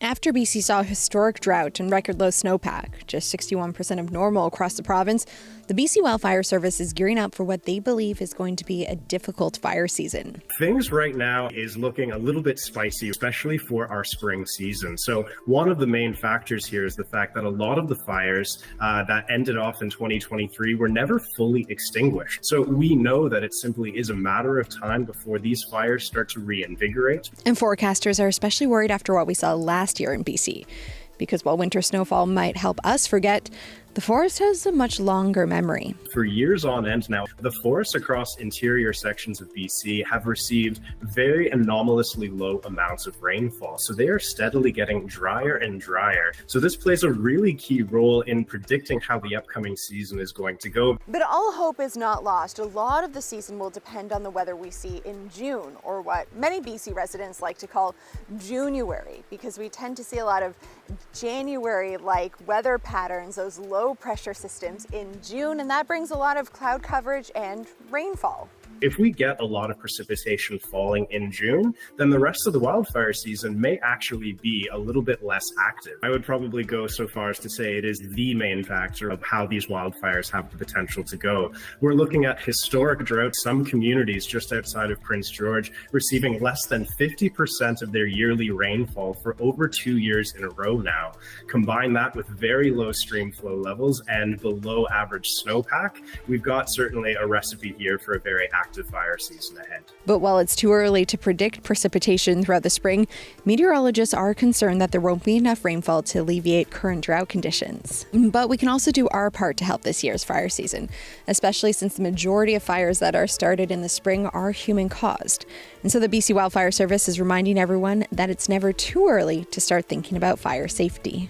After BC saw a historic drought and record low snowpack, just 61% of normal across the province, the BC Wildfire Service is gearing up for what they believe is going to be a difficult fire season. Things right now is looking a little bit spicy, especially for our spring season. So one of the main factors here is the fact that a lot of the fires that ended off in 2023 were never fully extinguished. So we know that it simply is a matter of time before these fires start to reinvigorate. And forecasters are especially worried after what we saw last year in BC, because while winter snowfall might help us forget, the forest has a much longer memory. For years on end now, the forests across interior sections of BC have received very anomalously low amounts of rainfall. So they are steadily getting drier and drier. So this plays a really key role in predicting how the upcoming season is going to go. But all hope is not lost. A lot of the season will depend on the weather we see in June, or what many BC residents like to call Junuary, because we tend to see a lot of January-like weather patterns, those low pressure systems in June, and that brings a lot of cloud coverage and rainfall. If we get a lot of precipitation falling in June, then the rest of the wildfire season may actually be a little bit less active. I would probably go so far as to say it is the main factor of how these wildfires have the potential to go. We're looking at historic drought, some communities just outside of Prince George receiving less than 50% of their yearly rainfall for over 2 years in a row now. Combine that with very low stream flow levels and below average snowpack, we've got certainly a recipe here for a very active fire season ahead. But while it's too early to predict precipitation throughout the spring, meteorologists are concerned that there won't be enough rainfall to alleviate current drought conditions. But we can also do our part to help this year's fire season, especially since the majority of fires that are started in the spring are human-caused. And so the BC Wildfire Service is reminding everyone that it's never too early to start thinking about fire safety.